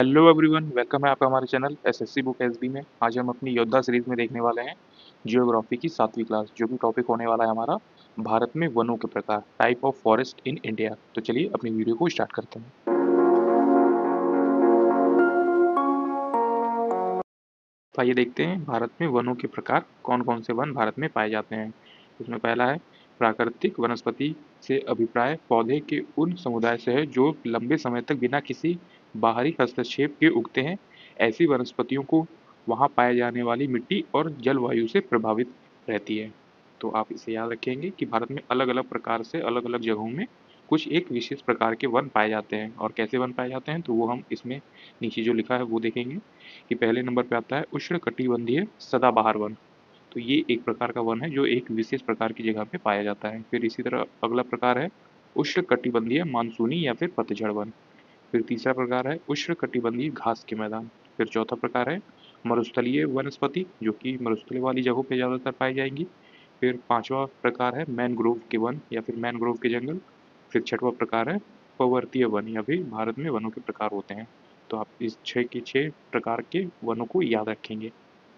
Hello everyone, welcome है आपका हमारे चैनल एसएससी बुक एसबी में। आज हम अपनी योद्धा सीरीज में देखने वाले हैं जियोग्राफी की 7वीं क्लास, जो कि टॉपिक होने वाला है हमारा भारत में वनों के प्रकार, type of forest in India. तो चलिए अपनी वीडियो को स्टार्ट करते हैं। तो आइए देखते हैं भारत में वनों के प्रकार कौन कौन से वन भारत में पाए जाते हैं। इसमें पहला है प्राकृतिक वनस्पति से अभिप्राय पौधे के उन समुदाय से है जो लंबे समय तक बिना किसी बाहरी हस्तक्षेप के उगते हैं। ऐसी वनस्पतियों को वहाँ पाए जाने वाली मिट्टी और जलवायु से प्रभावित रहती है। तो आप इसे याद रखेंगे कि भारत में अलग अलग प्रकार से अलग अलग जगहों में कुछ एक विशेष प्रकार के वन पाए जाते हैं, और कैसे वन पाए जाते हैं तो वो हम इसमें नीचे जो लिखा है वो देखेंगे कि पहले नंबर पे आता है उष्णकटिबंधीय सदाबहार वन। तो ये एक प्रकार का वन है जो एक विशेष प्रकार की जगह पे पाया जाता है। फिर इसी तरह अगला प्रकार है उष्णकटिबंधीय मानसूनी या फिर पतझड़ वन। फिर तीसरा प्रकार है उष्णकटिबंधीय घास के मैदान। फिर चौथा प्रकार है मरुस्थलीय वनस्पति, जो कि मरुस्थलीय वाली जगहों पे ज़्यादातर पाई जाएंगी। फिर पांचवा प्रकार है मैनग्रोव के वन या फिर मैनग्रोव के जंगल। फिर छठवां प्रकार है पर्वतीय वन, या फिर भारत में वनों के प्रकार होते हैं। तो आप इस 6 के 6 प्रकार के वनों को याद रखेंगे।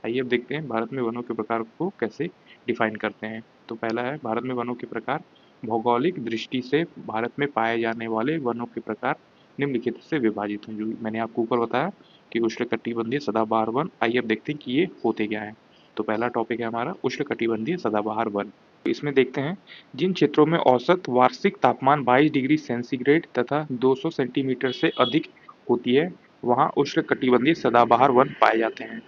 आइए अब देखते हैं भारत में वनों के प्रकार को कैसे डिफाइन करते हैं। तो पहला है भारत में वनों के प्रकार। भौगोलिक दृष्टि से भारत में पाए जाने वाले वनों के प्रकार निम्नलिखित से विभाजित हैं, जो मैंने आपको ऊपर बताया कि उष्णकटिबंधीय सदाबहार वन। आइए अब देखते हैं कि ये होते क्या हैं। तो पहला टॉपिक है हमारा उष्णकटिबंधीय सदाबहार वन। तो इसमें देखते हैं जिन क्षेत्रों में औसत वार्षिक तापमान 22 डिग्री सेंटीग्रेड तथा 200 सेंटीमीटर से अधिक होती है, वहाँ उष्णकटिबंधीय सदाबहार वन पाए जाते हैं।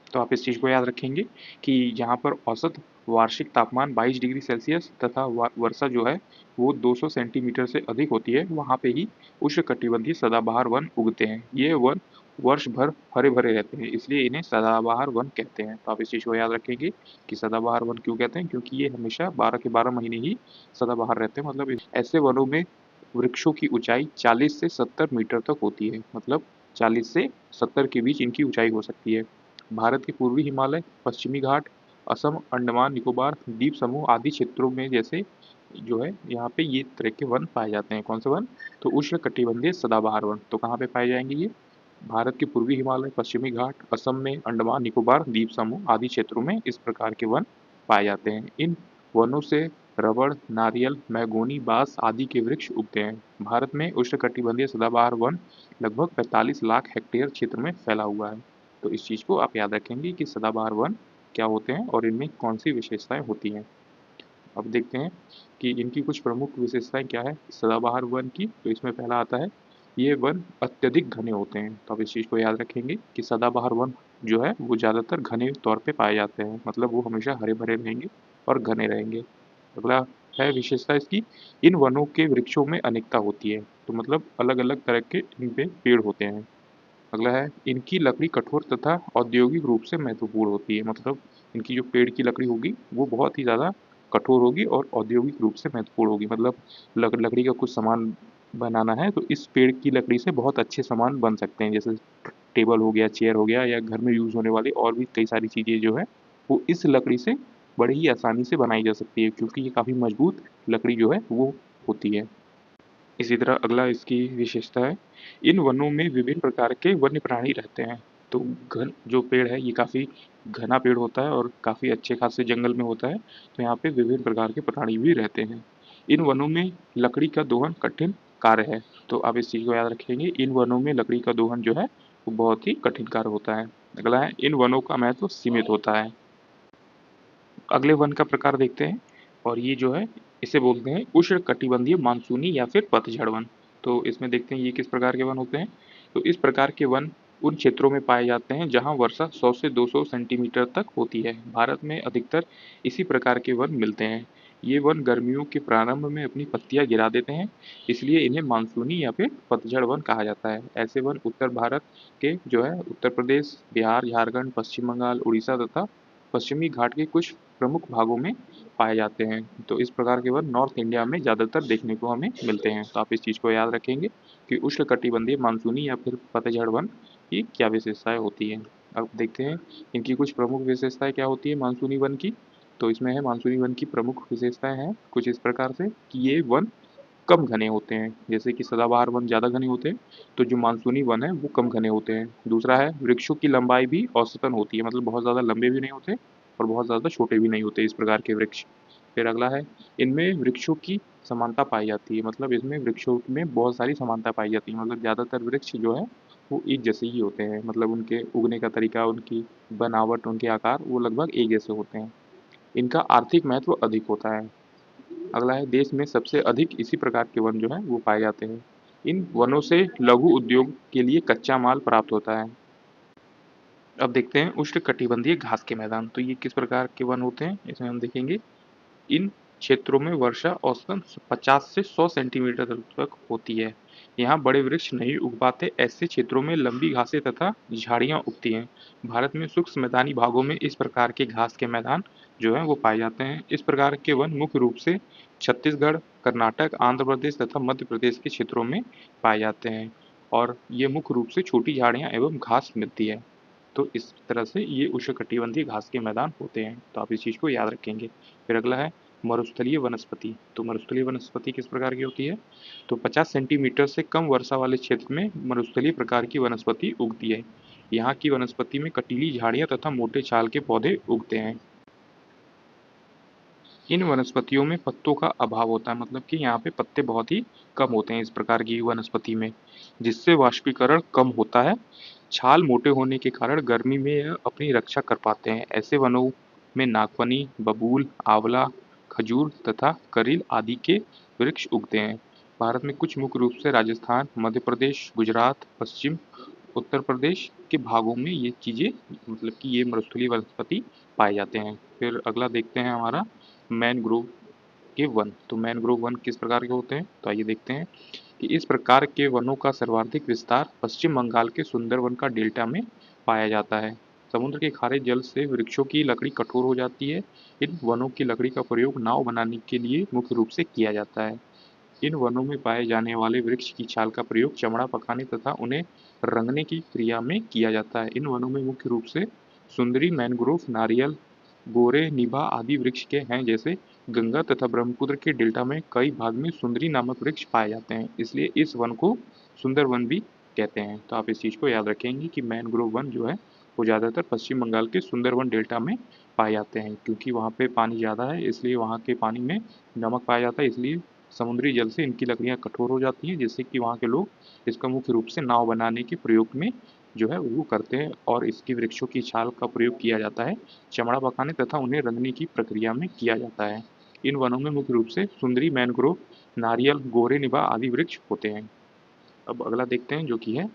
तो आप इस चीज़ को याद रखेंगे कि जहाँ पर औसत वार्षिक तापमान 22 डिग्री सेल्सियस तथा वर्षा जो है वो 200 सेंटीमीटर से अधिक होती है, वहाँ पे ही उष्णकटिबंधीय सदाबहार वन उगते हैं। ये वन वर्ष भर हरे भरे रहते हैं, इसलिए इन्हें सदाबहार वन कहते हैं। तो आप इस चीज़ को याद रखेंगे कि सदाबहार वन क्यों कहते हैं, क्योंकि ये हमेशा 12 के 12 महीने ही सदाबहार रहते हैं। मतलब ऐसे वनों में वृक्षों की ऊंचाई 40 से 70 मीटर तक होती है, मतलब 40 से 70 के बीच इनकी ऊंचाई हो सकती है। भारत के पूर्वी हिमालय, पश्चिमी घाट, असम, अंडमान निकोबार द्वीप समूह आदि क्षेत्रों में जैसे जो है यहाँ पे ये तरह के वन पाए जाते हैं। कौन से वन? तो उष्णकटिबंधीय सदाबहार वन। तो कहाँ पे पाए जाएंगे ये? भारत के पूर्वी हिमालय, पश्चिमी घाट, असम में, अंडमान निकोबार द्वीप समूह आदि क्षेत्रों में इस प्रकार के वन पाए जाते हैं। इन वनों से रबड़, नारियल, मैगोनी, बांस आदि के वृक्ष उगते हैं। भारत में उष्णकटिबंधीय सदाबहार वन लगभग 45 लाख हेक्टेयर क्षेत्र में फैला हुआ है। तो इस चीज़ को आप याद रखेंगे कि सदाबहार वन क्या होते हैं और इनमें कौन सी विशेषताएं होती हैं। अब देखते हैं कि इनकी कुछ प्रमुख विशेषताएं क्या है सदाबहार वन की। तो इसमें पहला आता है ये वन अत्यधिक घने होते हैं। तो आप इस चीज़ को याद रखेंगे कि सदाबहार वन जो है वो ज़्यादातर घने तौर पे पाए जाते हैं, मतलब वो हमेशा हरे भरे रहेंगे और घने रहेंगे। अगला है विशेषता इसकी, इन वनों के वृक्षों में अनेकता होती है। तो मतलब अलग अलग तरह के इन पे पेड़ होते हैं। अगला है इनकी लकड़ी कठोर तथा औद्योगिक रूप से महत्वपूर्ण होती है, मतलब इनकी जो पेड़ की लकड़ी होगी वो बहुत ही ज़्यादा कठोर होगी और औद्योगिक रूप से महत्वपूर्ण होगी। मतलब लकड़ी का कुछ सामान बनाना है तो इस पेड़ की लकड़ी से बहुत अच्छे सामान बन सकते हैं, जैसे टेबल हो गया, चेयर हो गया, या घर में यूज़ होने वाली और भी कई सारी चीज़ें जो है वो इस लकड़ी से बड़े ही आसानी से बनाई जा सकती है, क्योंकि ये काफ़ी मजबूत लकड़ी जो है वो होती है। इसी तरह अगला इसकी विशेषता है इन वनों में विभिन्न प्रकार के वन्य प्राणी रहते हैं। तो घन जो पेड़ है ये काफ़ी घना पेड़ होता है और काफ़ी अच्छे खासे जंगल में होता है। तो यहाँ पे विभिन्न प्रकार के प्राणी भी रहते हैं। इन वनों में लकड़ी का दोहन कठिन कार्य है। तो आप इस चीज़ को याद रखेंगे, इन वनों में लकड़ी का दोहन जो है वो बहुत ही कठिन कार्य होता है। अगला है इन वनों का महत्व सीमित होता है। अगले वन का प्रकार देखते हैं, और ये जो है इसे बोलते हैं उष्णकटिबंधीय मानसूनी या फिर पतझड़ वन। तो इसमें देखते हैं ये किस प्रकार के वन होते हैं। तो इस प्रकार के वन उन क्षेत्रों में पाए जाते हैं जहां वर्षा 100 से 200 सेंटीमीटर तक होती है। भारत में अधिकतर इसी प्रकार के वन मिलते हैं। ये वन गर्मियों के प्रारंभ में अपनी पत्तियां गिरा देते हैं, इसलिए इन्हें मानसूनी या फिर पतझड़ वन कहा जाता है। ऐसे वन उत्तर भारत के जो है उत्तर प्रदेश, बिहार, झारखंड, पश्चिम बंगाल, उड़ीसा तथा पश्चिमी घाट के कुछ प्रमुख भागों में पाए जाते हैं। तो इस प्रकार के वन नॉर्थ इंडिया में ज़्यादातर देखने को हमें मिलते हैं। तो आप इस चीज़ को याद रखेंगे कि उष्णकटिबंधीय मानसूनी या फिर पतझड़ वन की क्या विशेषताएं होती हैं। अब देखते हैं इनकी कुछ प्रमुख विशेषताएं क्या होती है मानसूनी वन की। तो इसमें है मानसूनी वन की प्रमुख विशेषताएं हैं कुछ इस प्रकार से कि ये वन कम घने होते हैं, जैसे कि सदाबहार वन ज़्यादा घने होते हैं, तो जो मानसूनी वन है वो कम घने होते हैं। दूसरा है वृक्षों की लंबाई भी औसतन होती है, मतलब बहुत ज़्यादा लंबे भी नहीं होते और बहुत ज़्यादा छोटे भी नहीं होते इस प्रकार के वृक्ष। फिर अगला है, इनमें वृक्षों की समानता पाई जाती है, मतलब इसमें वृक्षों में बहुत सारी समानता पाई जाती है, मतलब ज़्यादातर वृक्ष जो है वो एक जैसे ही होते हैं, मतलब उनके उगने का तरीका, उनकी बनावट, उनके आकार वो लगभग एक जैसे होते हैं। इनका आर्थिक महत्व अधिक होता है। अगला है, देश में सबसे अधिक इसी प्रकार के वन जो हैं वो पाए जाते हैं। इन वनों से लघु उद्योग के लिए कच्चा माल प्राप्त होता है। अब देखते हैं उष्णकटिबंधीय घास के मैदान, तो ये किस प्रकार के वन होते हैं इसमें हम देखेंगे। इन क्षेत्रों में वर्षा औसतन 50 से 100 सेंटीमीटर तक होती है। यहाँ बड़े वृक्ष नहीं उग पाते, ऐसे क्षेत्रों में लंबी घासें तथा झाड़ियाँ उगती हैं। भारत में सूक्ष्म मैदानी भागों में इस प्रकार के घास के मैदान जो हैं वो पाए जाते हैं। इस प्रकार के वन मुख्य रूप से छत्तीसगढ़, कर्नाटक, आंध्र प्रदेश तथा मध्य प्रदेश के क्षेत्रों में पाए जाते हैं और ये मुख्य रूप से छोटी झाड़ियाँ एवं घास मिलती है। तो इस तरह से ये उष्णकटिबंधीय घास के मैदान होते हैं, तो आप इस चीज़ को याद रखेंगे। फिर अगला है मरुस्थलीय वनस्पति। तो मरुस्थलीय वनस्पति किस प्रकार की होती है? तो 50 सेंटीमीटर से कम वर्षा वाले क्षेत्र में मरुस्थलीय प्रकार की वनस्पति उगती है। यहाँ की वनस्पति में कटीली झाड़ियाँ तथा मोटे छाल के पौधे उगते हैं। इन वनस्पतियों में पत्तों का अभाव होता है, मतलब कि यहाँ पे पत्ते बहुत ही कम होते हैं इस प्रकार की वनस्पति में, जिससे वाष्पीकरण कम होता है। छाल मोटे होने के कारण गर्मी में यह अपनी रक्षा कर पाते हैं। ऐसे वनों में नागफनी, बबूल, आंवला, खजूर तथा करील आदि के वृक्ष उगते हैं। भारत में कुछ मुख्य रूप से राजस्थान, मध्य प्रदेश, गुजरात, पश्चिम उत्तर प्रदेश के भागों में ये चीज़ें, मतलब कि ये मरुस्थलीय वनस्पति पाए जाते हैं। फिर अगला देखते हैं हमारा मैनग्रोव के वन। तो मैनग्रोव वन किस प्रकार के होते हैं? तो आइए देखते हैं कि इस प्रकार के वनों का सर्वाधिक विस्तार पश्चिम बंगाल के सुंदरवन का डेल्टा में पाया जाता है। समुद्र के खारे जल से वृक्षों की लकड़ी कठोर हो जाती है। इन वनों की लकड़ी का प्रयोग नाव बनाने के लिए मुख्य रूप से किया जाता है। इन वनों में पाए जाने वाले वृक्ष की छाल का प्रयोग चमड़ा पकाने तथा उन्हें रंगने की क्रिया में किया जाता है। इन वनों में मुख्य रूप से सुंदरी, मैंग्रोव, नारियल, गोरे, निभा आदि वृक्ष के हैं, जैसे गंगा तथा ब्रह्मपुत्र के डेल्टा में कई भाग में सुंदरी नामक वृक्ष पाए जाते हैं, इसलिए इस वन को सुंदर वन भी कहते हैं। तो आप इस चीज़ को याद रखेंगे कि मैनग्रोव वन जो है वो ज़्यादातर पश्चिम बंगाल के सुंदरवन डेल्टा में पाए जाते हैं, क्योंकि वहाँ पे पानी ज़्यादा है, इसलिए वहाँ के पानी में नमक पाया जाता है, इसलिए समुद्री जल से इनकी लकड़ियाँ कठोर हो जाती हैं, जिससे कि वहाँ के लोग इसका मुख्य रूप से नाव बनाने के प्रयोग में जो है वो करते हैं और इसकी वृक्षों की छाल का प्रयोग किया जाता है चमड़ा पकाने तथा उन्हें रंगने की प्रक्रिया में किया जाता है। इन वनों में मुख्य रूप से सुंदरी, मैनग्रोव, नारियल, गोरे निभा आदि वृक्ष होते हैं। अब अगला देखते हैं जो कि है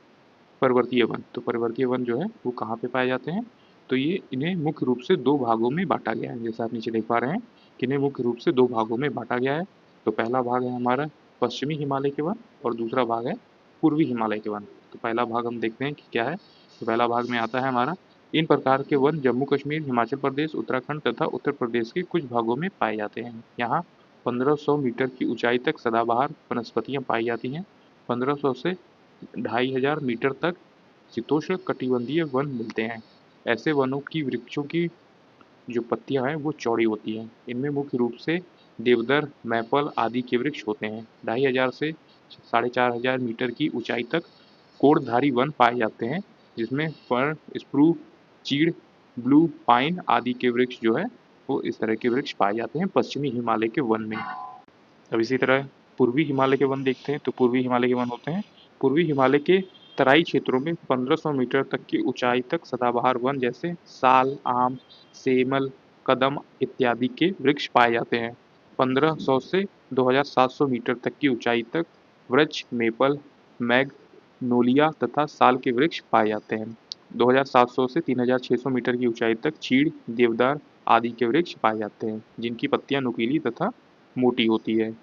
पर्वतीय वन। तो पर्वतीय वन जो है वो कहाँ पे पाए जाते हैं? तो ये इन्हें मुख्य रूप से दो भागों में बांटा गया है, जैसा आप नीचे देख पा रहे हैं कि इन्हें मुख्य रूप से दो भागों में बांटा गया है। तो पहला भाग है हमारा पश्चिमी हिमालय के वन और दूसरा भाग है पूर्वी हिमालय के वन। तो पहला भाग हम देखते हैं कि क्या है। तो पहला भाग में आता है हमारा, इन प्रकार के वन जम्मू कश्मीर, हिमाचल प्रदेश, उत्तराखंड तथा उत्तर प्रदेश के कुछ भागों में पाए जाते हैं। यहाँ 1500 मीटर की ऊंचाई तक सदाबहार वनस्पतियाँ पाई जाती हैं। 1500 से 2500 मीटर तक शीतोष्ण कटिबंधीय वन मिलते हैं। ऐसे वनों की वृक्षों की जो पत्तियां हैं वो चौड़ी होती हैं। इनमें मुख्य रूप से देवदार, मैपल आदि के वृक्ष होते हैं। 2500 से 4500 मीटर की ऊंचाई तक कोड़धारी वन पाए जाते हैं, जिसमें फर, स्प्रूस, चीड़, ब्लू पाइन आदि के वृक्ष जो है वो इस तरह के वृक्ष पाए जाते हैं पश्चिमी हिमालय के वन में। अब इसी तरह पूर्वी हिमालय के वन देखते हैं। तो पूर्वी हिमालय के वन होते हैं पूर्वी हिमालय के तराई क्षेत्रों में 1500 मीटर तक की ऊंचाई तक सदाबहार वन जैसे साल, आम, सेमल, कदम इत्यादि के वृक्ष पाए जाते हैं। 1500 से 2700 मीटर तक की ऊंचाई तक वृक्ष मेपल, मैग्नोलिया तथा साल के वृक्ष पाए जाते हैं। 2700 से 3600 मीटर की ऊंचाई तक चीड़, देवदार आदि के वृक्ष पाए जाते हैं, जिनकी पत्तियां नुकीली तथा मोटी होती है।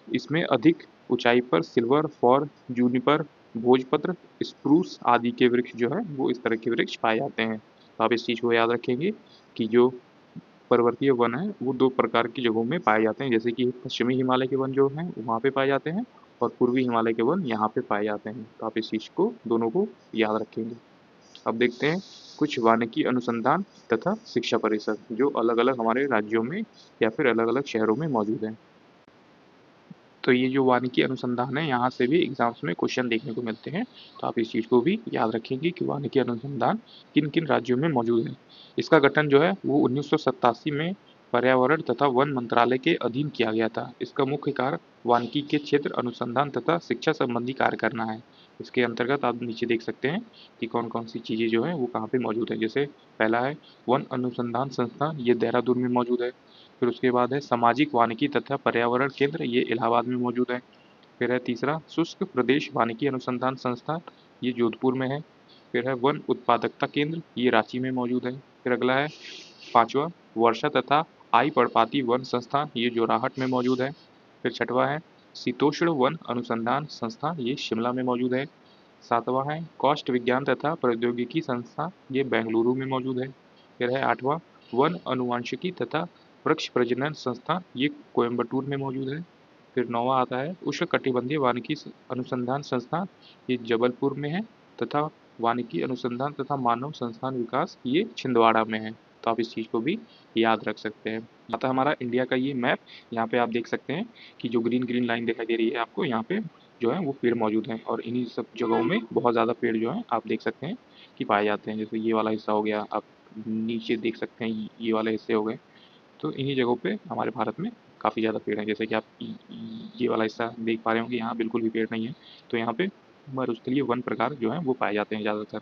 इसमें अधिक ऊंचाई पर सिल्वर, फॉर, जूनिपर, भोजपत्र, स्प्रूस आदि के वृक्ष जो है वो इस तरह के वृक्ष पाए जाते हैं। तो आप इस चीज़ को याद रखेंगे कि जो पर्वतीय वन है वो दो प्रकार की जगहों में पाए जाते हैं, जैसे कि पश्चिमी हिमालय के वन जो हैं वहाँ पे पाए जाते हैं और पूर्वी हिमालय के वन यहाँ पे पाए जाते हैं। तो आप इस चीज़ को दोनों को याद रखेंगे। अब देखते हैं कुछ वानिकी अनुसंधान तथा शिक्षा परिषद जो अलग अलग हमारे राज्यों में या फिर अलग अलग शहरों में मौजूद हैं। तो ये जो वानिकी अनुसंधान है, यहाँ से भी एग्जाम्स में क्वेश्चन देखने को मिलते हैं, तो आप इस चीज़ को भी याद रखेंगे कि वानिकी अनुसंधान किन किन राज्यों में मौजूद है। इसका गठन जो है वो 1987 में पर्यावरण तथा वन मंत्रालय के अधीन किया गया था। इसका मुख्य कार्य वानिकी के क्षेत्र अनुसंधान तथा शिक्षा संबंधी कार्य करना है। इसके अंतर्गत आप नीचे देख सकते हैं कि कौन कौन सी चीज़ें जो है वो कहाँ पे मौजूद है। जैसे पहला है वन अनुसंधान संस्थान, ये देहरादून में मौजूद है। फिर उसके बाद है सामाजिक वानिकी तथा पर्यावरण केंद्र, ये इलाहाबाद में मौजूद है। फिर है तीसरा शुष्क प्रदेश वानिकी अनुसंधान संस्थान, ये जोधपुर में है। फिर है वन उत्पादकता केंद्र, ये रांची में मौजूद है। फिर अगला है पांचवा वर्षा तथा आई पर्णपाती वन संस्थान, ये जोराहट में मौजूद है। फिर छठवा है शीतोष्ण वन अनुसंधान संस्थान, ये शिमला में मौजूद है। सातवां है कॉस्ट विज्ञान तथा प्रौद्योगिकी संस्थान, ये बेंगलुरु में मौजूद है। फिर है आठवां वन अनुवांशिकी तथा वृक्ष प्रजनन संस्थान, ये कोयम्बटूर में मौजूद है। फिर नौवां आता है उष्णकटिबंधीय वानिकी अनुसंधान संस्थान, ये जबलपुर में है। तथा वानिकी अनुसंधान तथा मानव संस्थान विकास, ये छिंदवाड़ा में है। तो आप इस चीज़ को भी याद रख सकते हैं। आता है हमारा इंडिया का ये मैप। यहाँ पे आप देख सकते हैं कि जो ग्रीन ग्रीन लाइन दिखाई दे रही है आपको, यहाँ पे जो है वो पेड़ मौजूद हैं और इन्हीं सब जगहों में बहुत ज़्यादा पेड़ जो हैं आप देख सकते हैं कि पाए जाते हैं। जैसे ये वाला हिस्सा हो गया, आप नीचे देख सकते हैं ये वाले हिस्से हो गए। तो इन्हीं जगहों पे हमारे भारत में काफ़ी ज़्यादा पेड़ हैं। जैसे कि आप ये वाला हिस्सा देख पा रहे होंगे, यहाँ बिल्कुल भी पेड़ नहीं है। तो यहाँ पे मरुस्थलीय वन प्रकार जो हैं वो पाए जाते हैं ज़्यादातर।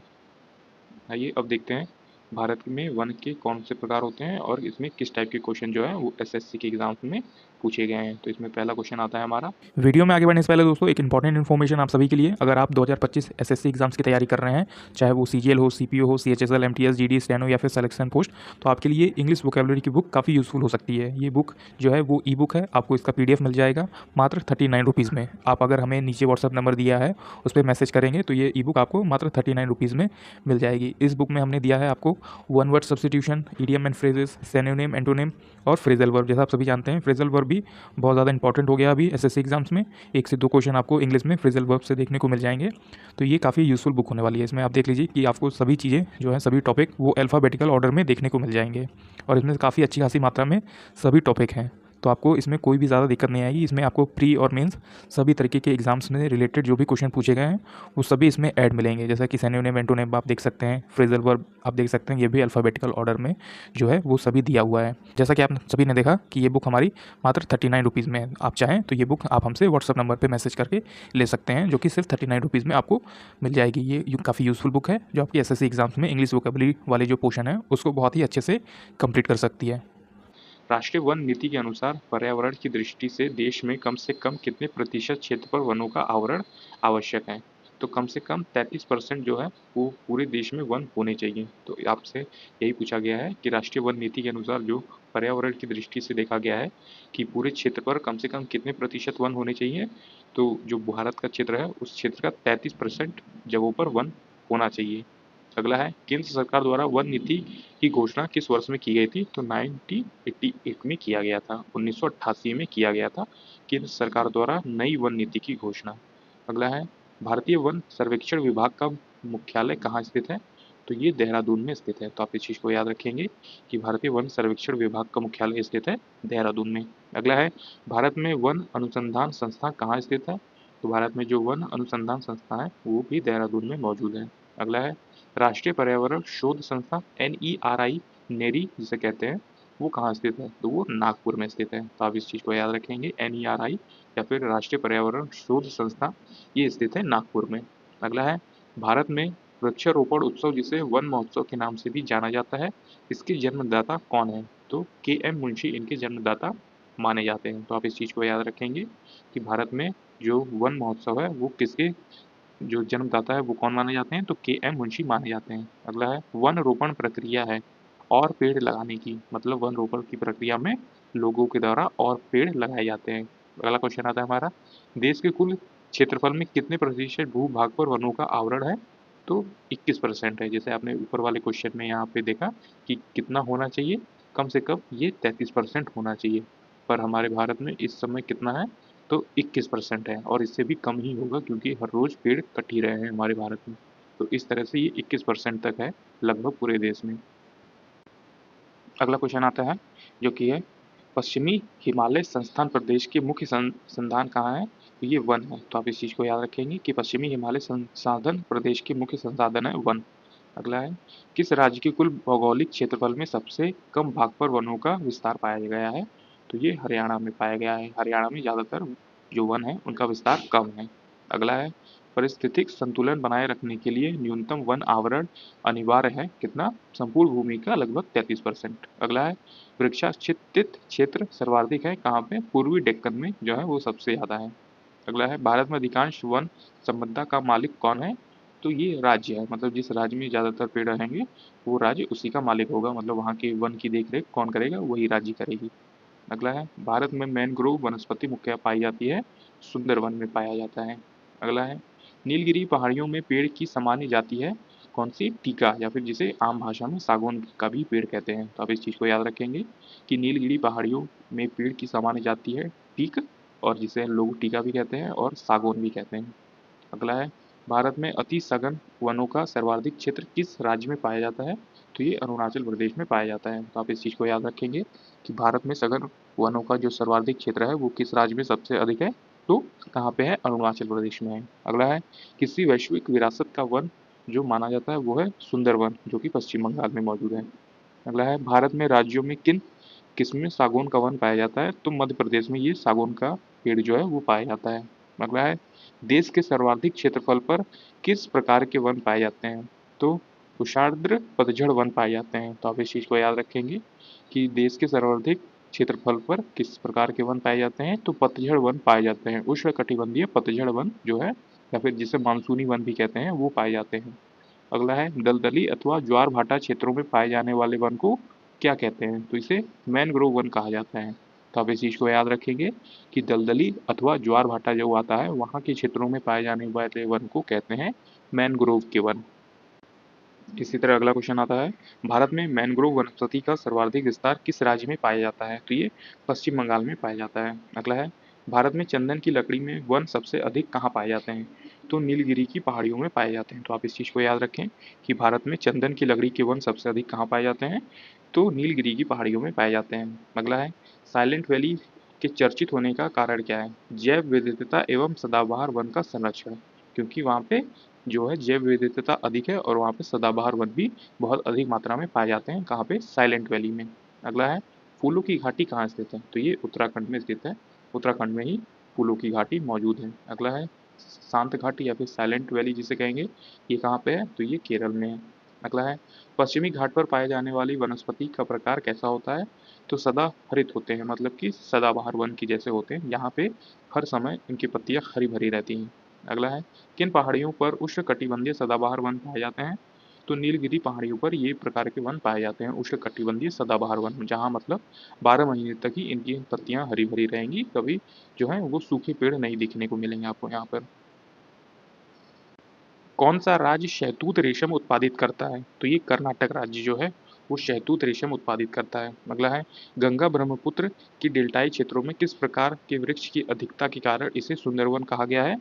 आइए अब देखते हैं भारत में वन के कौन से प्रकार होते हैं और इसमें किस टाइप के क्वेश्चन जो है वो एसएससी के एग्जाम्स में पूछे गए हैं। तो इसमें पहला क्वेश्चन आता है हमारा। वीडियो में आगे बढ़ने से पहले दोस्तों एक इंपॉर्टेंट इन्फॉर्मेशन आप सभी के लिए, अगर आप 2025 एसएससी एग्जाम्स की तैयारी कर रहे हैं, चाहे वो सीजीएल हो, सीपीओ हो, सीएचएसएल, एमटीएस, जीडी, स्टेनो या फिर सिलेक्शन पोस्ट, तो आपके लिए इंग्लिश वोकेबलरी की बुक काफ़ी यूजफुल हो सकती है। ये बुक जो है वो ई बुक है, आपको इसका पीडीएफ मिल जाएगा मात्र 39 रुपीज़ में। आप अगर हमें नीचे व्हाट्सअप नंबर दिया है उस पर मैसेज करेंगे तो ये ई बुक आपको मात्र 39 रुपीज़ में मिल जाएगी। इस बुक में हमने दिया है आपको one word substitution, idiom and phrases, synonym, antonym और फ्रेजल वर्ब। जैसा आप सभी जानते हैं फ्रेजल वर्ब भी बहुत ज़्यादा इंपॉर्टेंट हो गया अभी एसएससी एग्जाम्स में। 1 से 2 क्वेश्चन आपको इंग्लिश में फ्रेजल वर्ब से देखने को मिल जाएंगे। तो ये काफ़ी यूजफुल बुक होने वाली है। इसमें आप देख लीजिए कि आपको सभी चीज़ें जो है, सभी टॉपिक वो अल्फ़ाबेटिकल ऑर्डर में देखने को मिल जाएंगे और इसमें काफ़ी अच्छी खासी मात्रा में सभी टॉपिक हैं। तो आपको इसमें कोई भी ज़्यादा दिक्कत नहीं आएगी। इसमें आपको प्री और मेंस सभी तरीके के एग्जाम्स में रिलेटेड जो भी क्वेश्चन पूछे गए हैं वो सभी इसमें ऐड मिलेंगे। जैसा कि सिनोनिम, एंटोनिम आप देख सकते हैं, फ्रेजल वर्ब आप देख सकते हैं, ये भी अल्फ़ाबेटिकल ऑर्डर में जो है वो सभी दिया हुआ है। जैसा कि आप सभी ने देखा कि ये बुक हमारी मात्र 39 रुपीज़ में है। आप चाहें तो ये बुक आप हमसे व्हाट्सअप नंबर पे मैसेज करके ले सकते हैं, जो कि सिर्फ 39 रुपीज़ में आपको मिल जाएगी। ये काफ़ी यूज़फुल बुक है जो आपकी एसएससी एग्जाम्स में इंग्लिश वोकेबलरी वाले जो पोर्शन है उसको बहुत ही अच्छे से कंप्लीट कर सकती है। राष्ट्रीय वन नीति के अनुसार पर्यावरण की दृष्टि से देश में कम से कम कितने प्रतिशत क्षेत्र पर वनों का आवरण आवश्यक है। तो कम से कम 33% जो है वो पूरे देश में वन होने चाहिए। तो आपसे यही पूछा गया है कि राष्ट्रीय वन नीति के अनुसार जो पर्यावरण की दृष्टि से देखा गया है कि पूरे क्षेत्र पर कम से कम कितने प्रतिशत वन होने चाहिए। तो जो भारत का क्षेत्र है उस क्षेत्र का 33% जगहों पर वन होना चाहिए। अगला है केंद्र सरकार द्वारा वन नीति की घोषणा किस वर्ष में की गई थी। तो 1988 में किया गया था, 1988 में किया गया था केंद्र सरकार द्वारा नई वन नीति की घोषणा। अगला है भारतीय वन सर्वेक्षण विभाग का मुख्यालय कहाँ स्थित है। तो ये देहरादून में स्थित है। तो आप इस चीज़ को याद रखेंगे कि भारतीय वन सर्वेक्षण विभाग का मुख्यालय स्थित है देहरादून में। अगला है भारत में वन अनुसंधान संस्था कहाँ स्थित है। तो भारत में जो वन अनुसंधान संस्था है वो भी देहरादून में मौजूद है। अगला है राष्ट्रीय पर्यावरण शोध संस्था NERI, नेरी जिसे कहते हैं, वो कहाँ स्थित है। तो वो नागपुर में स्थित है। तो आप इस चीज़ को याद रखेंगे, NERI या फिर राष्ट्रीय पर्यावरण शोध संस्था, ये स्थित है नागपुर में। अगला है भारत में वृक्षारोपण उत्सव जिसे वन महोत्सव के नाम से भी जाना जाता है, इसके जन्मदाता कौन है। तो KM मुंशी इनके जन्मदाता माने जाते हैं। तो आप इस चीज़ को याद रखेंगे कि भारत में जो वन महोत्सव है वो किसके जो जन्मदाता है वो कौन माने जाते हैं। तो KM मुंशी माने जाते हैं। अगला है वन रोपण प्रक्रिया है और पेड़ लगाने की, मतलब वन रोपण की प्रक्रिया में लोगों के द्वारा और पेड़ लगाए जाते हैं। अगला क्वेश्चन आता है हमारा, देश के कुल क्षेत्रफल में कितने प्रतिशत भूभाग पर वनों का आवरण है। तो 21% है। जैसे आपने ऊपर वाले क्वेश्चन में यहाँ पे देखा कि कितना होना चाहिए, कम से कम ये 33% होना चाहिए, पर हमारे भारत में इस समय कितना है। तो 21% है और इससे भी कम ही होगा क्योंकि हर रोज पेड़ कट ही रहे हैं हमारे भारत में। तो इस तरह से ये 21% तक है लगभग पूरे देश में। अगला क्वेश्चन आता है जो कि है पश्चिमी हिमालय संस्थान प्रदेश के मुख्य संस्थान कहाँ है? तो ये वन है। तो आप इस चीज़ को याद रखेंगे कि पश्चिमी हिमालय संसाधन प्रदेश के मुख्य संसाधन है वन। अगला है, किस राज्य के कुल भौगोलिक क्षेत्रफल में सबसे कम भाग पर वनों का विस्तार पाया गया है? तो ये हरियाणा में पाया गया है। हरियाणा में ज़्यादातर जो वन है उनका विस्तार कम है। अगला है, पारिस्थितिक संतुलन बनाए रखने के लिए न्यूनतम वन आवरण अनिवार्य है कितना? संपूर्ण भूमि का लगभग 33%। अगला है, वृक्षाच्छादित क्षेत्र सर्वाधिक है कहाँ पे? पूर्वी डेक्कन में जो है वो सबसे ज़्यादा है। अगला है, भारत में अधिकांश वन संपदा का मालिक कौन है? तो ये राज्य है, मतलब जिस राज्य में ज़्यादातर पेड़ रहेंगे वो राज्य उसी का मालिक होगा, मतलब वहाँ के वन की देखरेख कौन करेगा? वही राज्य करेगी। अगला है, भारत में मैनग्रोव वनस्पति मुख्य पाई जाती है, सुंदरवन में पाया जाता है। अगला है, नीलगिरी पहाड़ियों में पेड़ की सामान्य जाति है कौन सी? टीका, या फिर जिसे आम भाषा में सागौन का भी पेड़ कहते हैं। तो आप इस चीज़ को याद रखेंगे कि नीलगिरी पहाड़ियों में पेड़ की सामान्य जाति है टीक, और जिसे लोग टीका भी कहते हैं और सागौन भी कहते हैं। अगला है, भारत में अति सघन वनों का सर्वाधिक क्षेत्र किस राज्य में पाया जाता है? तो ये अरुणाचल प्रदेश में पाया जाता है। तो आप इस चीज़ को याद रखेंगे कि भारत में सघन वनों का जो सर्वाधिक क्षेत्र है वो किस राज्य में सबसे अधिक है? तो कहाँ पे है? अरुणाचल प्रदेश में है। अगला है, किसी वैश्विक विरासत का वन जो माना जाता है वो है सुंदरवन, जो कि पश्चिम बंगाल में मौजूद है। अगला है, भारत में राज्यों में किन किस्म में सागौन का वन पाया जाता है? तो मध्य प्रदेश में ये सागौन का पेड़ जो है वो पाया जाता है। अगला है, देश के सर्वाधिक क्षेत्रफल पर किस प्रकार के वन पाए जाते हैं? तो उषार्द्र पतझड़ वन पाए जाते हैं। तो आप इस चीज़ को याद रखेंगे कि देश के सर्वाधिक क्षेत्रफल पर किस प्रकार के वन पाए जाते हैं? तो पतझड़ वन पाए जाते हैं। उष्णकटिबंधीय पतझड़ वन जो है, या फिर जिसे मानसूनी वन भी कहते हैं, वो पाए जाते हैं। अगला है, दलदली अथवा ज्वार भाटा क्षेत्रों में पाए जाने वाले वन को क्या कहते हैं? तो इसे मैनग्रोव वन कहा जाता है। तो आप इस चीज़ को याद रखेंगे कि दलदली अथवा ज्वार भाटा जो आता है वहाँ के क्षेत्रों में पाए जाने वाले वन को कहते हैं मैनग्रोव के वन। इसी तरह अगला क्वेश्चन आता है, भारत में मैनग्रोव वनस्पति का सर्वाधिक विस्तार किस राज्य में पाया जाता है? तो ये पश्चिम बंगाल में पाया जाता है। अगला है, भारत में चंदन की लकड़ी में वन सबसे अधिक कहाँ पाए जाते हैं? तो नीलगिरी की पहाड़ियों में पाए जाते हैं। तो आप इस चीज़ को याद रखें कि भारत में चंदन की लकड़ी के वन सबसे अधिक कहाँ पाए जाते हैं? तो नीलगिरी की पहाड़ियों में पाए जाते हैं। अगला है, साइलेंट वैली के चर्चित होने का कारण क्या है? जैव विविधता एवं सदाबहार वन का संरक्षण, क्योंकि वहाँ पे जो है जैव विविधता अधिक है और वहाँ पे सदाबहार वन भी बहुत अधिक मात्रा में पाए जाते हैं। कहाँ पे? साइलेंट वैली में। अगला है, फूलों की घाटी कहाँ स्थित है? तो ये उत्तराखंड में स्थित है। उत्तराखंड में ही फूलों की घाटी मौजूद है। अगला है, शांत घाटी या फिर साइलेंट वैली जिसे कहेंगे, ये कहाँ पे है? तो ये केरल में है। अगला है, पश्चिमी घाट पर पाए जाने वाली वनस्पति का प्रकार कैसा होता है? तो सदा हरित होते हैं, मतलब कि सदाबहार वन की जैसे होते हैं। यहाँ पे हर समय इनकी पत्तियाँ हरी भरी रहती हैं। अगला है, किन पहाड़ियों पर उष्णकटिबंधीय सदाबहार वन पाए जाते हैं? तो नीलगिरी पहाड़ियों पर ये प्रकार के वन पाए जाते हैं, उष्णकटिबंधीय सदाबहार वन, जहाँ मतलब 12 महीने तक ही इनकी पत्तियां हरी भरी रहेंगी, कभी जो है वो सूखे पेड़ नहीं दिखने को मिलेंगे आपको यहाँ पर। कौन सा राज्य शहतूत रेशम उत्पादित करता है? तो ये कर्नाटक राज्य जो है वो शहतूत रेशम उत्पादित करता है। अगला है, गंगा ब्रह्मपुत्र की डेल्टाई क्षेत्रों में किस प्रकार के वृक्ष की अधिकता के कारण इसे सुंदरवन कहा गया है?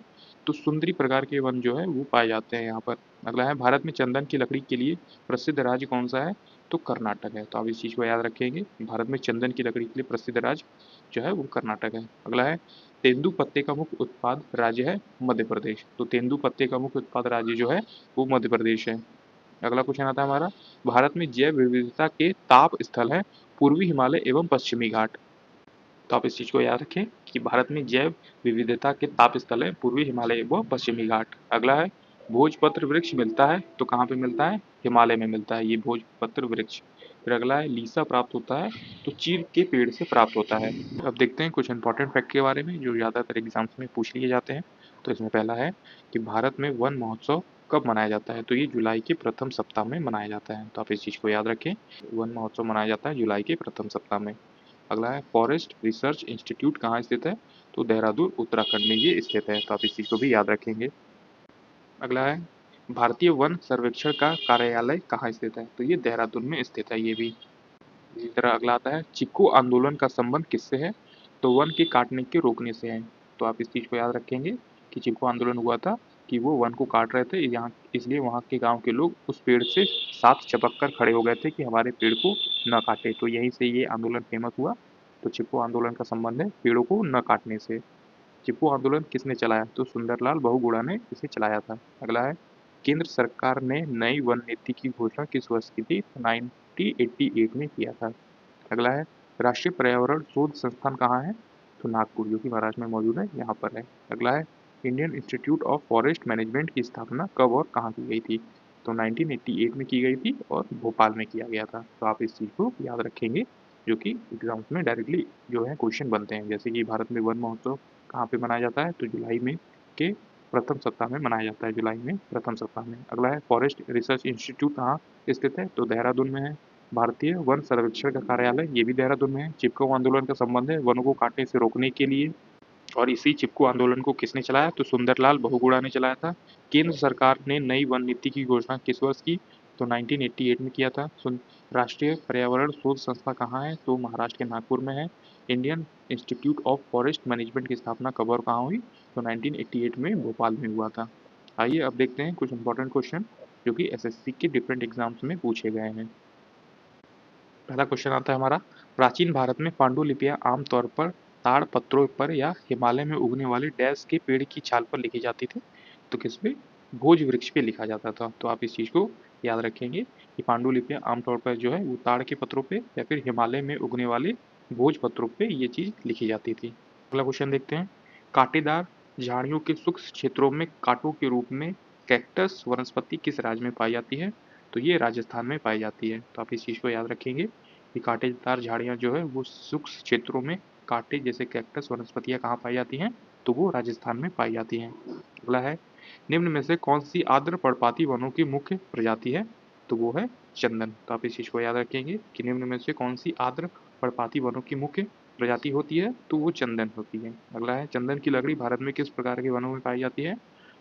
तो सुंदरी प्रकार के वन जो है वो पाए जाते हैं यहाँ पर। अगला है, भारत में चंदन की लकड़ी के लिए प्रसिद्ध राज्य कौन सा है? तो कर्नाटक है। तो आप इस चीज़ को याद रखेंगे, भारत में चंदन की लकड़ी के लिए प्रसिद्ध राज्य जो है वो कर्नाटक है। अगला है, तेंदुपत्ते का मुख्य उत्पाद राज्य है मध्य प्रदेश। तो तेंदुपत्ते का मुख्य उत्पाद राज्य जो है वो मध्य प्रदेश है। अगला क्वेश्चन आता है हमारा, भारत में जैव विविधता के ताप स्थल है पूर्वी हिमालय एवं पश्चिमी घाट। तो आप इस चीज को याद रखें कि भारत में जैव विविधता के ताप स्थल है पूर्वी हिमालय एवं पश्चिमी घाट। अगला है, भोजपत्र वृक्ष मिलता है तो कहाँ पे मिलता है? हिमालय में मिलता है ये भोजपत्र वृक्ष। फिर अगला है, लीसा प्राप्त होता है तो चीड़ के पेड़ से प्राप्त होता है। अब देखते हैं कुछ इंपॉर्टेंट फैक्ट के बारे में जो ज़्यादातर एग्जाम्स में पूछ लिए जाते हैं। तो इसमें पहला है कि भारत में वन महोत्सव कब मनाया जाता है? तो ये जुलाई के प्रथम सप्ताह में मनाया जाता है। तो आप इस चीज़ को याद रखें, वन महोत्सव मनाया जाता है जुलाई के प्रथम सप्ताह में। अगला है, फॉरेस्ट रिसर्च इंस्टीट्यूट कहाँ स्थित है? तो देहरादून उत्तराखंड में ये स्थित है। तो आप इस चीज़ को भी याद रखेंगे। अगला है, भारतीय वन सर्वेक्षण का कार्यालय कहाँ स्थित है? तो ये देहरादून में स्थित है ये भी। इसी तरह अगला आता है, चिक्कू आंदोलन का संबंध किससे है? तो वन के काटने के रोकने से है। तो आप इस चीज़ को याद रखेंगे कि चिक्कू आंदोलन हुआ था कि वो वन को काट रहे थे यहाँ, इसलिए वहाँ के गांव के लोग उस पेड़ से साथ चपक कर खड़े हो गए थे कि हमारे पेड़ को न काटे। तो यहीं से ये आंदोलन फेमस हुआ। तो चिपको आंदोलन का संबंध है पेड़ों को न काटने से। चिपको आंदोलन किसने चलाया? तो सुंदरलाल बहुगुणा ने इसे चलाया था। अगला है, केंद्र सरकार ने नई वन नीति की घोषणा किस वर्ष की थी? 1988 में किया था। अगला है, राष्ट्रीय पर्यावरण शोध संस्थान कहाँ है? तो नागपुर, जो कि महाराष्ट्र में मौजूद है, यहाँ पर है। अगला है, Indian institute of forest management की स्थापना कब और कहाँ की गई थी? तो 1988 में की गई थी और भोपाल में किया गया था। तो आप इस चीज़ को याद रखेंगे, जो कि एग्जाम्स में डायरेक्टली जो है क्वेश्चन बनते हैं। जैसे कि भारत में वन महोत्सव कहाँ पे मनाया जाता है? तो जुलाई में के प्रथम सप्ताह में मनाया जाता है, जुलाई में प्रथम सप्ताह में। अगला है, फॉरेस्ट रिसर्च इंस्टीट्यूट कहाँ स्थित है? तो देहरादून में है। भारतीय वन सर्वेक्षण का कार्यालय ये भी देहरादून में है। चिपको आंदोलन का संबंध है वनों को काटने से रोकने के लिए, और इसी चिपको आंदोलन को किसने चलाया? तो सुंदरलाल बहुगुणा ने चलाया था। केंद्र सरकार ने नई वन नीति की घोषणा किस वर्ष की? तो 1988 में किया था। राष्ट्रीय पर्यावरण शोध संस्था कहाँ है? तो महाराष्ट्र के नागपुर में है। Indian institute of forest management की स्थापना कब और कहाँ हुई? तो 1988 में भोपाल में हुआ था। आइए अब देखते हैं कुछ इंपॉर्टेंट क्वेश्चन जो कि एसएससी के डिफरेंट एग्जाम्स में पूछे गए हैं। पहला क्वेश्चन आता है हमारा, प्राचीन भारत में पांडुलिपियां आमतौर पर ताड़ पत्रों पर या हिमालय में उगने वाले डैश के पेड़ की छाल पर लिखी जाती थी? तो किस पे? भोज वृक्ष पे लिखा जाता था। तो आप इस चीज को याद रखेंगे कि पांडुलिपियां आमतौर पर जो है वो ताड़ के पत्रों पे या फिर हिमालय में उगने वाले भोज पत्रों पे ये चीज लिखी जाती थी। अगला क्वेश्चन देखते हैं, कांटेदार झाड़ियों के शुष्क क्षेत्रों में कांटों के रूप में कैक्टस वनस्पति किस राज्य में पाई जाती है? तो ये राजस्थान में पाई जाती है। तो आप इस चीज को याद रखेंगे कि कांटेदार झाड़ियां जो है वो शुष्क क्षेत्रों में कांटे जैसे कैक्टस वनस्पतियां कहाँ पाई जाती हैं? तो वो राजस्थान में पाई जाती हैं। अगला है, निम्न में से कौन सी आर्द्र पर्णपाती वनों की मुख्य प्रजाति है? तो वो है चंदन। तो आप इस चीज को याद रखेंगे कि निम्न में से कौन सी आर्द्र पर्णपाती वनों की मुख्य प्रजाति होती है? तो वो चंदन होती है। अगला है, चंदन की लकड़ी भारत में किस प्रकार के वनों में पाई जाती है?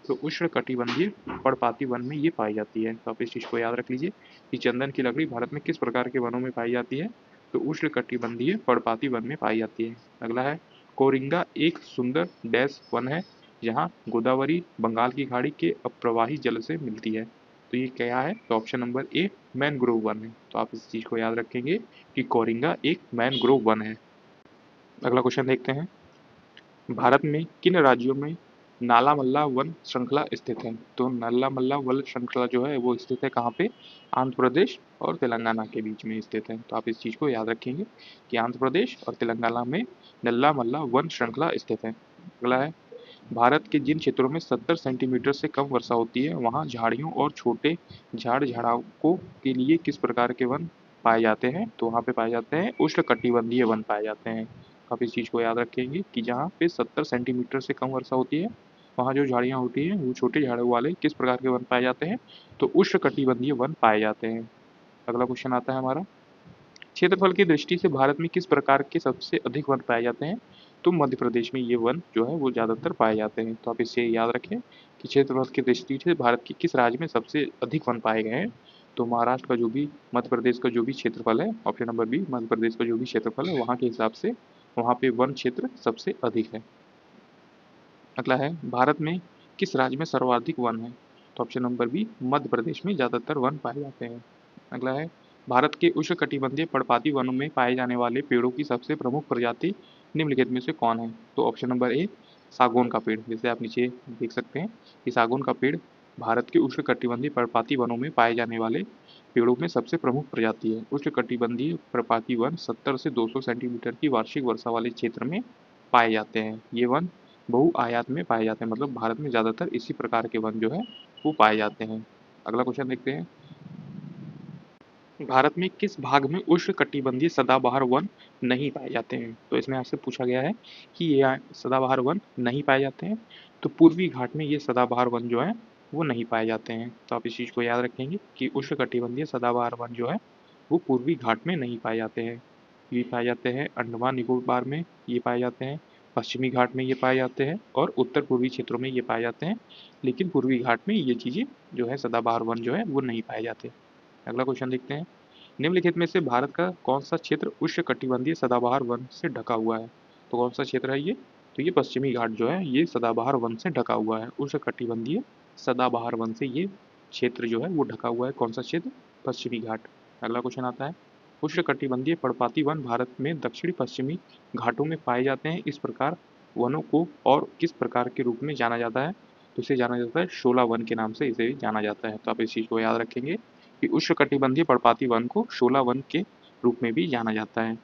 तो उष्णकटिबंधीय पर्णपाती वन में ये पाई जाती है। तो आप इस चीज को याद रख लीजिए कि चंदन की लकड़ी भारत में किस प्रकार के वनों में पाई जाती है? तो उष्णकटिबंधीय पर्णपाती वन में पाई जाती है। अगला है, कोरिंगा एक सुंदर डैश वन है जहाँ गोदावरी बंगाल की खाड़ी के अप्रवाही जल से मिलती है। तो ये क्या है? तो option number A mangrove one है। तो आप इस चीज को याद रखेंगे कि कोरिंगा एक मैनग्रोव वन है। अगला क्वेश्चन देखते हैं, भारत में किन राज्यों में नालामल्ला वन श्रृंखला स्थित है? तो नालामल्ला वन श्रृंखला जो है वो स्थित है कहाँ पे? आंध्र प्रदेश और तेलंगाना के बीच में स्थित है। तो आप इस चीज को याद रखेंगे कि आंध्र प्रदेश और तेलंगाना में नल्लामल्ला वन श्रृंखला स्थित है। अगला है, भारत के जिन क्षेत्रों में 70 सेंटीमीटर से कम वर्षा होती है वहाँ झाड़ियों और छोटे झाड़ झाड़ाओं के लिए किस प्रकार के वन पाए जाते हैं? तो वहाँ पे पाए जाते हैं उष्णकटिबंधीय वन पाए जाते हैं। आप इस चीज़ को याद रखेंगे कि जहाँ पे 70 सेंटीमीटर से कम वर्षा होती है वहाँ जो झाड़ियाँ होती हैं वो छोटे झाड़ों वाले किस प्रकार के वन पाए जाते हैं? तो उष्णकटिबंधीय वन पाए जाते हैं। अगला क्वेश्चन आता है हमारा, क्षेत्रफल की दृष्टि से भारत में किस प्रकार के सबसे अधिक वन पाए जाते हैं? तो मध्य प्रदेश में ये वन जो है वो ज़्यादातर पाए जाते हैं। तो आप इसे याद रखें कि क्षेत्रफल की दृष्टि से भारत के किस राज्य में सबसे अधिक वन पाए गए हैं? तो महाराष्ट्र का जो भी, मध्य प्रदेश का जो भी क्षेत्रफल है, option number B, Madhya Pradesh का जो भी क्षेत्रफल है वहाँ के हिसाब से वहाँ पे वन क्षेत्र सबसे अधिक है। अगला है, भारत में किस राज्य में सर्वाधिक वन है? तो option number B, Madhya Pradesh में ज़्यादातर वन पाए जाते हैं। अगला है, भारत के उष्णकटिबंधीय पर्णपाती वनों में पाए जाने वाले पेड़ों की सबसे प्रमुख प्रजाति निम्नलिखित में से कौन है? तो ऑप्शन नंबर ए, सागौन का पेड़। जैसे आप नीचे देख सकते हैं कि सागौन का पेड़ भारत के उष्णकटिबंधीय पर्णपाती वनों में पाए जाने वाले पेड़ों में सबसे प्रमुख प्रजाति है। उष्णकटिबंधीय पर्णपाती वन 70 से 200 सेंटीमीटर की वार्षिक वर्षा वाले क्षेत्र में पाए जाते हैं। ये वन बहुआयात में पाए जाते हैं, मतलब भारत में ज़्यादातर इसी प्रकार के वन जो है वो पाए जाते हैं। अगला क्वेश्चन देखते हैं, भारत में किस भाग में उष्णकटिबंधीय सदाबहार वन नहीं पाए जाते हैं? तो इसमें आपसे पूछा गया है कि ये सदाबहार वन नहीं पाए जाते हैं। तो पूर्वी घाट में ये सदाबहार वन जो है वो नहीं पाए जाते हैं। तो आप इस चीज़ को याद रखेंगे कि उष्णकटिबंधीय सदाबहार वन जो है वो पूर्वी घाट में नहीं पाए जाते हैं। ये पाए जाते हैं अंडमान निकोबार में, ये पाए जाते हैं पश्चिमी घाट में, ये पाए जाते हैं और उत्तर पूर्वी क्षेत्रों में ये पाए जाते हैं। लेकिन पूर्वी घाट में ये चीज़ें जो है सदाबहार वन जो है वो नहीं पाए जाते। अगला क्वेश्चन देखते हैं, निम्नलिखित में से भारत का कौन सा क्षेत्र उष्णकटिबंधीय सदाबहार वन से ढका हुआ है? तो कौन सा क्षेत्र है ये? तो ये पश्चिमी घाट जो है ये सदाबहार वन से ढका हुआ है। उष्णकटिबंधीय सदाबहार वन से ये क्षेत्र जो है वो ढका हुआ है। कौन सा क्षेत्र? पश्चिमी घाट। अगला क्वेश्चन आता है, उष्णकटिबंधीय पर्णपाती वन भारत में दक्षिणी पश्चिमी घाटों में पाए जाते हैं। इस प्रकार वनों को और किस प्रकार के रूप में जाना जाता है? तो इसे जाना जाता है शोला वन के नाम से इसे जाना जाता है। तो आप इस चीज़ को याद रखेंगे कि उष्णकटिबंधीय पर्णपाती वन को शोला वन के रूप में भी जाना जाता है।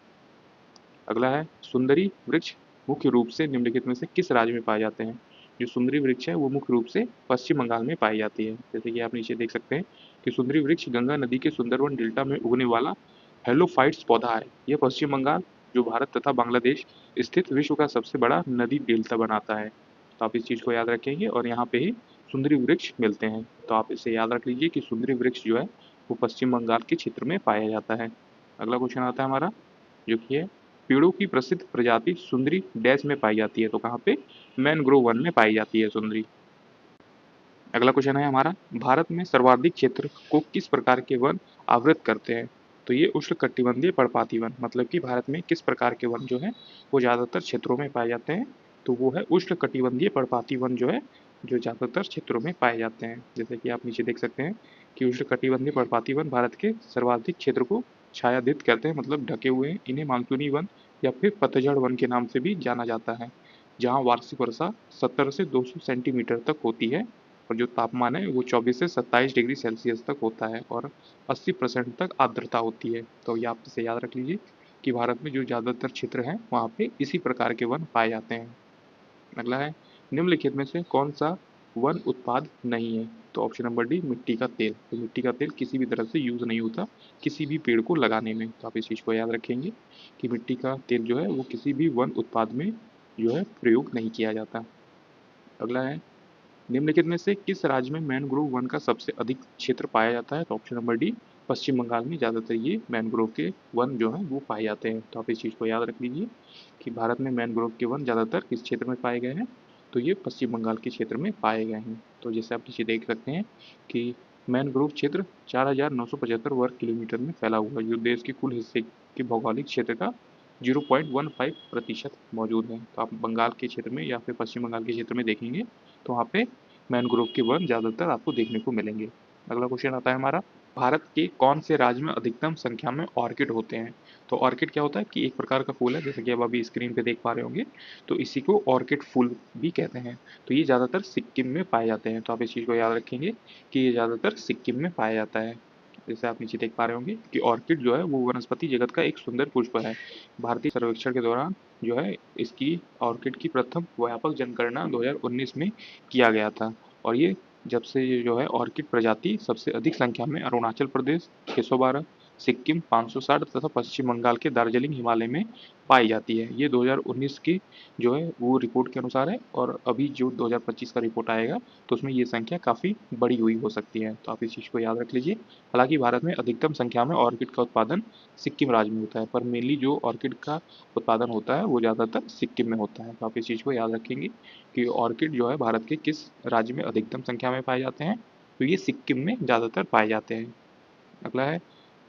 अगला है सुंदरी वृक्ष मुख्य रूप से निम्नलिखित में से किस राज्य में पाए जाते हैं? जो सुंदरी वृक्ष है वो मुख्य रूप से पश्चिम बंगाल में पाई जाती है। जैसे कि आप नीचे देख सकते हैं कि सुंदरी वृक्ष गंगा नदी के सुंदरवन डेल्टा में उगने वाला हेलोफाइट्स पौधा है। यह पश्चिम बंगाल, जो भारत तथा बांग्लादेश स्थित विश्व का सबसे बड़ा नदी डेल्टा बनाता है। तो आप इस चीज़ को याद रखेंगे और यहाँ पे ही सुंदरी वृक्ष मिलते हैं। तो आप इसे याद रख लीजिए कि सुंदरी वृक्ष जो है वो पश्चिम बंगाल के क्षेत्र में पाया जाता है। अगला क्वेश्चन आता है हमारा, जो कि है पेड़ों की प्रसिद्ध प्रजाति सुंदरी डैश में पाई जाती है। तो कहाँ पे? मैनग्रोव वन में पाई जाती है सुंदरी। अगला क्वेश्चन है हमारा, भारत में सर्वाधिक क्षेत्र को किस प्रकार के वन आवृत करते हैं? तो ये उष्णकटिबंधीय पर्णपाती वन, मतलब कि भारत में किस प्रकार के वन जो है वो ज़्यादातर क्षेत्रों में पाए जाते हैं? तो वो है उष्णकटिबंधीय पर्णपाती वन जो है, जो ज़्यादातर क्षेत्रों में पाए जाते हैं। जैसे कि आप नीचे देख सकते हैं कि उष्णकटिबंधीय पर्णपाती वन भारत के सर्वाधिक क्षेत्र को छायादित करते हैं, मतलब ढके हुए हैं। इन्हें मानसूनी वन या फिर पतझड़ वन के नाम से भी जाना जाता है, जहाँ वार्षिक वर्षा 70 से 200 सेंटीमीटर तक होती है और जो तापमान है वो 24 से 27 डिग्री सेल्सियस तक होता है और 80% तक आर्द्रता होती है। तो ये आप इसे याद रख लीजिए कि भारत में जो ज़्यादातर क्षेत्र हैं वहाँ पे इसी प्रकार के वन पाए जाते हैं। अगला है, निम्नलिखित में से कौन सा वन उत्पाद नहीं है? तो ऑप्शन नंबर डी मिट्टी का तेल। तो मिट्टी का तेल किसी भी तरह से यूज़ नहीं होता किसी भी पेड़ को लगाने में। तो आप इस चीज़ को याद रखेंगे कि मिट्टी का तेल जो है वो किसी भी वन उत्पाद में जो है प्रयोग नहीं किया जाता। अगला है, निम्नलिखित में से किस राज्य में मैनग्रोव वन का सबसे अधिक क्षेत्र पाया जाता है? तो ऑप्शन नंबर डी पश्चिम बंगाल में ज़्यादातर ये मैनग्रोव के वन जो हैं वो पाए जाते हैं। तो आप इस चीज़ को याद रख लीजिए कि भारत में मैनग्रोव के वन ज़्यादातर किस क्षेत्र में पाए गए हैं? तो ये पश्चिम बंगाल के क्षेत्र में पाए गए हैं। तो जैसे आप नीचे देख सकते हैं कि मैनग्रोव क्षेत्र 4,975 वर्ग किलोमीटर में फैला हुआ है, जो देश के कुल हिस्से के भौगोलिक क्षेत्र का 0.15% मौजूद है। तो आप बंगाल के क्षेत्र में या फिर पश्चिम बंगाल के क्षेत्र में देखेंगे तो वहाँ पे मैनग्रोव के वन ज़्यादातर आपको देखने को मिलेंगे। अगला क्वेश्चन आता है हमारा, भारत के कौन से राज्य में अधिकतम संख्या में ऑर्किड होते हैं? तो ऑर्किड क्या होता है कि एक प्रकार का फूल है, जैसे कि आप अभी स्क्रीन पे देख पा रहे होंगे, तो इसी को ऑर्किड फूल भी कहते हैं। तो ये ज़्यादातर सिक्किम में पाए जाते हैं। तो आप इस चीज़ को याद रखेंगे कि ये ज़्यादातर सिक्किम में पाया जाता है। जैसे आप नीचे देख पा रहे होंगे कि ऑर्किड जो है वो वनस्पति जगत का एक सुंदर पुष्प है। भारतीय सर्वेक्षण के दौरान जो है इसकी ऑर्किड की प्रथम व्यापक जनगणना 2019 में किया गया था और ये जब से ये जो है ऑर्किड प्रजाति सबसे अधिक संख्या में अरुणाचल प्रदेश 612, सिक्किम 560 तथा पश्चिम बंगाल के दार्जिलिंग हिमालय में पाई जाती है। ये 2019 की जो है वो रिपोर्ट के अनुसार है और अभी जो 2025 का रिपोर्ट आएगा तो उसमें ये संख्या काफ़ी बड़ी हुई हो सकती है। तो आप इस चीज़ को याद रख लीजिए। हालांकि भारत में अधिकतम संख्या में ऑर्किड का उत्पादन सिक्किम राज्य में होता है, पर मेनली जो ऑर्किड का उत्पादन होता है वो ज़्यादातर सिक्किम में होता है। तो आप इस चीज़ को याद रखेंगे कि ऑर्किड जो है भारत के किस राज्य में अधिकतम संख्या में पाए जाते हैं? तो ये सिक्किम में ज़्यादातर पाए जाते हैं। अगला है,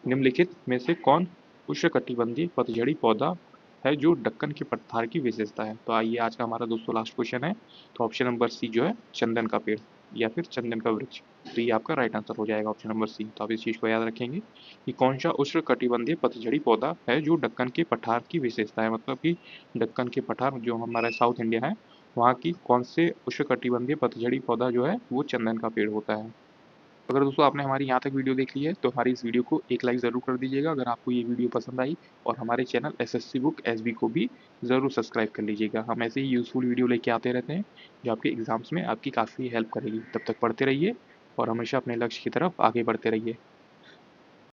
निम्नलिखित में से कौन उष्णकटिबंधीय पतझड़ी पौधा है जो दक्कन के पठार की विशेषता है? तो आइए आज का हमारा दोस्तों लास्ट क्वेश्चन है। तो ऑप्शन नंबर सी जो है चंदन का पेड़ या फिर चंदन का वृक्ष, तो ये आपका राइट आंसर हो जाएगा ऑप्शन नंबर सी। तो आप इस चीज़ को याद रखेंगे कि कौन सा उष्णकटिबंधीय पतझड़ी पौधा है जो दक्कन के पठार की विशेषता है, मतलब कि दक्कन के पठार जो हमारा साउथ इंडिया है वहाँ की कौन से उष्णकटिबंधीय पतझड़ी पौधा जो है वो चंदन का पेड़ होता है। अगर दोस्तों आपने हमारी यहाँ तक वीडियो देख ली है तो हमारी इस वीडियो को एक लाइक ज़रूर कर दीजिएगा अगर आपको ये वीडियो पसंद आई, और हमारे चैनल एसएससी बुक एसबी को भी ज़रूर सब्सक्राइब कर लीजिएगा। हम ऐसे ही यूज़फुल वीडियो लेके आते रहते हैं जो आपके एग्जाम्स में आपकी काफ़ी हेल्प करेगी। तब तक पढ़ते रहिए और हमेशा अपने लक्ष्य की तरफ आगे बढ़ते रहिए।